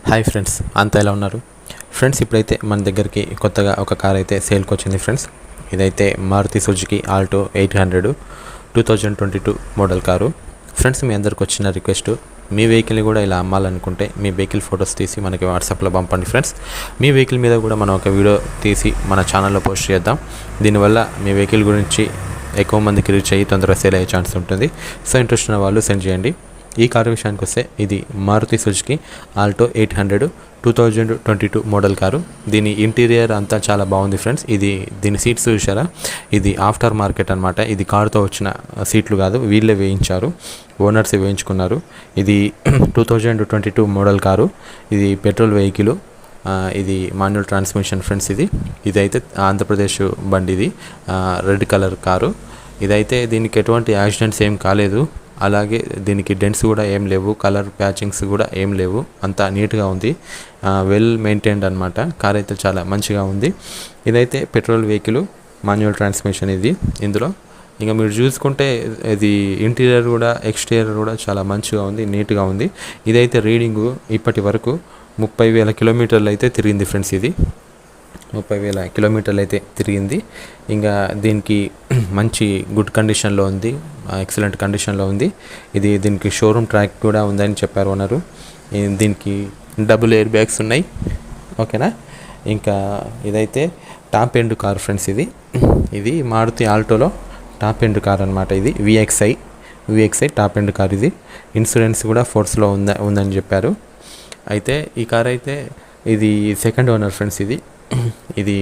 Hi friends, అంతా ఎలా ఉన్నారు ఫ్రెండ్స్? ఇప్పుడైతే మన దగ్గరికి కొత్తగా ఒక కార్ అయితే సేల్కి వచ్చింది ఫ్రెండ్స్. ఇదైతే Maruti Suzuki Alto 800 2022 model car friends. మీ అందరికి వచ్చిన రిక్వెస్ట్, మీ వెహికల్ని కూడా ఇలా అమ్మాలనుకుంటే మీ వెహికల్ ఫొటోస్ తీసి మనకి వాట్సాప్లో పంపండి ఫ్రెండ్స్. మీ వెహికల్ మీద కూడా మనం ఒక వీడియో తీసి మన ఛానల్లో పోస్ట్ చేద్దాం. దీనివల్ల మీ వెహికల్ గురించి ఎక్కువ మందికి రీచ్ అయ్యి తొందరగా సేల్ అయ్యే ఛాన్స్ ఉంటుంది. సో ఇంట్రెస్ట్ ఉన్న వాళ్ళు సెండ్ చేయండి. ఈ కారు విషయానికి వస్తే ఇది Maruti Suzuki Alto 800 2022 model car. దీని ఇంటీరియర్ అంతా చాలా బాగుంది ఫ్రెండ్స్. దీని సీట్స్ చూసారా, ఇది ఆఫ్టర్ మార్కెట్ అనమాట. ఇది కారుతో వచ్చిన సీట్లు కాదు, వీళ్ళే వేయించారు, ఓనర్స్ వేయించుకున్నారు. ఇది 2022 మోడల్ కారు. ఇది పెట్రోల్ వెహికల్. ఇది మాన్యువల్ ట్రాన్స్మిషన్ ఫ్రెండ్స్. ఇదైతే ఆంధ్రప్రదేశ్ బండి. ఇది రెడ్ కలర్ కారు. ఇదైతే దీనికి ఎటువంటి యాక్సిడెంట్స్ ఏం కాలేదు. అలాగే దీనికి డెంట్స్ కూడా ఏం లేవు, కలర్ ప్యాచింగ్స్ కూడా ఏం లేవు. అంతా నీట్గా ఉంది, వెల్ మెయింటైన్డ్ అనమాట. కార్ అయితే చాలా మంచిగా ఉంది. ఇదైతే పెట్రోల్ వెహికల్, మాన్యువల్ ట్రాన్స్మిషన్. ఇందులో ఇంకా మీరు చూసుకుంటే ఇది ఇంటీరియర్ కూడా ఎక్స్టీరియర్ కూడా చాలా మంచిగా ఉంది, నీట్గా ఉంది. ఇదైతే రీడింగు ఇప్పటి వరకు 30,000 కిలోమీటర్లు అయితే తిరిగింది ఫ్రెండ్స్. ఇది 30,000 కిలోమీటర్లు అయితే తిరిగింది. ఇంకా దీనికి మంచి గుడ్ కండిషన్లో ఉంది, ఎక్సలెంట్ కండిషన్లో ఉంది. దీనికి షోరూమ్ ట్రాక్ కూడా ఉందని చెప్పారు ఓనరు. దీనికి డబుల్ ఎయిర్ బ్యాగ్స్ ఉన్నాయి, ఓకేనా. ఇంకా ఇదైతే టాప్ ఎండ్ కార్ ఫ్రెండ్స్. ఇది మారుతి ఆల్టోలో టాప్ ఎండ్ కార్ అనమాట. ఇది VXi top end car. Insurance కూడా ఫోర్స్లో ఉందని చెప్పారు. అయితే ఈ కార్ అయితే ఇది సెకండ్ ఓనర్ ఫ్రెండ్స్. ఇది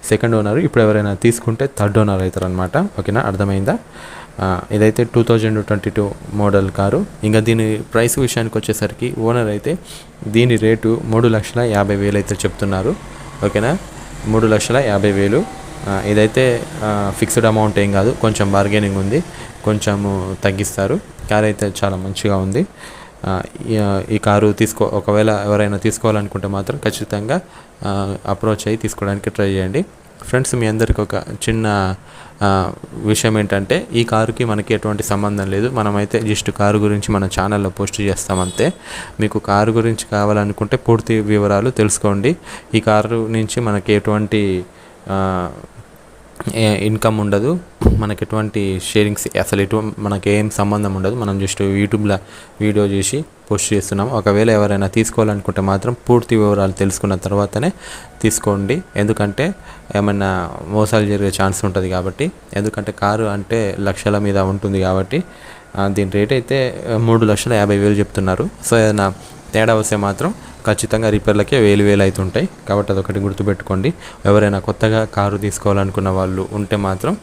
సెకండ్ ఓనర్. ఇప్పుడు ఎవరైనా తీసుకుంటే థర్డ్ ఓనర్ అవుతారు అనమాట, ఓకేనా, అర్థమైందా? ఇదైతే 2022 మోడల్ కారు. ఇంకా దీని ప్రైస్ విషయానికి వచ్చేసరికి ఓనర్ అయితే దీని రేటు 3,50,000 అయితే చెప్తున్నారు, ఓకేనా. 3,50,000. ఇదైతే ఫిక్స్డ్ అమౌంట్ ఏం కాదు, కొంచెం బార్గెనింగ్ ఉంది, కొంచెము తగ్గిస్తారు. కార్ అయితే చాలా మంచిగా ఉంది. ఈ కారు ఒకవేళ ఎవరైనా తీసుకోవాలనుకుంటే మాత్రం ఖచ్చితంగా అప్రోచ్ అయ్యి తీసుకోవడానికి ట్రై చేయండి ఫ్రెండ్స్. మీ అందరికి ఒక చిన్న విషయం ఏంటంటే, ఈ కారుకి మనకి ఎటువంటి సంబంధం లేదు. మనమైతే జస్ట్ కారు గురించి మన ఛానల్లో పోస్ట్ చేస్తామంతే. మీకు కారు గురించి కావాలనుకుంటే పూర్తి వివరాలు తెలుసుకోండి. ఈ కారు నుంచి మనకి ఎటువంటి ఇన్కమ్ ఉండదు, మనకి ఎటువంటి షేరింగ్స్ అసలు మనకి ఏం సంబంధం ఉండదు. మనం జస్ట్ యూట్యూబ్లో వీడియో చేసి పోస్ట్ చేస్తున్నాం. ఒకవేళ ఎవరైనా తీసుకోవాలనుకుంటే మాత్రం పూర్తి వివరాలు తెలుసుకున్న తర్వాతనే తీసుకోండి. ఎందుకంటే ఏమైనా మోసాలు జరిగే ఛాన్స్ ఉంటుంది కాబట్టి. ఎందుకంటే కారు అంటే లక్షల మీద ఉంటుంది కాబట్టి. దీని రేట్ అయితే 3,50,000 చెప్తున్నారు. సో ఏదైనా తేడా వస్తే మాత్రం ఖచ్చితంగా రిపేర్లకే 1,000 అవుతుంటాయి. కాబట్టి అదొకటి గుర్తుపెట్టుకోండి. ఎవరైనా కొత్తగా కారు తీసుకోవాలనుకున్న వాళ్ళు ఉంటే మాత్రం,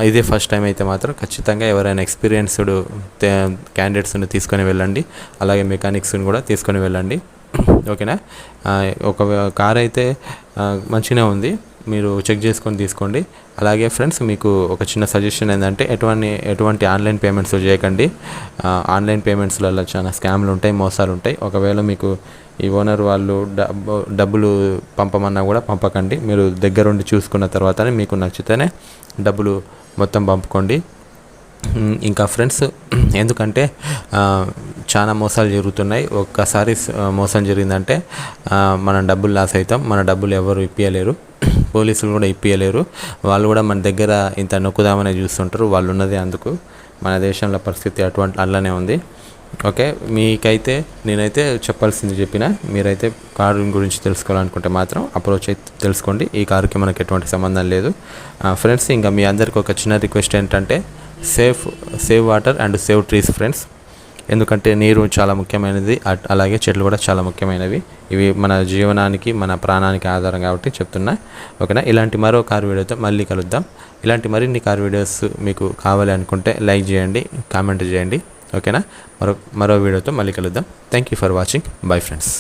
ఇదే ఫస్ట్ టైం అయితే మాత్రం ఖచ్చితంగా ఎవరైనా ఎక్స్పీరియన్స్డ్ క్యాండిడేట్స్ని తీసుకొని వెళ్ళండి. అలాగే మెకానిక్స్ని కూడా తీసుకొని వెళ్ళండి, ఓకేనా. ఒక కార్ అయితే మంచిగానే ఉంది, మీరు చెక్ చేసుకొని తీసుకోండి. అలాగే ఫ్రెండ్స్, మీకు ఒక చిన్న సజెషన్ ఏంటంటే, ఎటువంటి ఆన్లైన్ పేమెంట్స్ చేయకండి. ఆన్లైన్ పేమెంట్స్లలో చాలా స్కామ్లు ఉంటాయి, మోసాలు ఉంటాయి. ఒకవేళ మీకు ఈ ఓనర్ వాళ్ళు డబ్బులు పంపమన్నా కూడా పంపకండి. మీరు దగ్గరుండి చూసుకున్న తర్వాతనే మీకు నచ్చితేనే డబ్బులు మొత్తం పంపుకోండి. ఇంకా ఫ్రెండ్స్, ఎందుకంటే చాలా మోసాలు జరుగుతున్నాయి. ఒక్కసారి మోసం జరిగిందంటే మనం డబ్బులు లాస్ అవుతాం. మన డబ్బులు ఎవరు ఇప్పియలేరు, పోలీసులు కూడా ఇప్పియలేరు. వాళ్ళు కూడా మన దగ్గర ఇంత నొక్కుదామనే చూస్తుంటారు. వాళ్ళు ఉన్నది అందుకు. మన దేశంలో పరిస్థితి అలానే ఉంది, ఓకే. మీకైతే నేనైతే చెప్పాల్సింది చెప్పిన. మీరైతే కారు గురించి తెలుసుకోవాలనుకుంటే మాత్రం అప్రోచ్ అయితే తెలుసుకోండి. ఈ కారుకి మనకి ఎటువంటి సంబంధం లేదు ఫ్రెండ్స్. ఇంకా మీ అందరికి ఒక చిన్న రిక్వెస్ట్ ఏంటంటే, save water and save trees friends. ఎందుకంటే నీరు చాలా ముఖ్యమైనది, అలాగే చెట్లు కూడా చాలా ముఖ్యమైనవి. ఇవి మన జీవనానికి, మన ప్రాణానికి ఆధారం కాబట్టి చెప్తున్నా, ఓకేనా. ఇలాంటి మరో కారు వీడియోతో మళ్ళీ కలుద్దాం. ఇలాంటి మరిన్ని కారు వీడియోస్ మీకు కావాలి అనుకుంటే లైక్ చేయండి, కామెంట్ చేయండి, ఓకేనా. మరో వీడియోతో మళ్ళీ కలుద్దాం. Thank you for watching. Bye friends.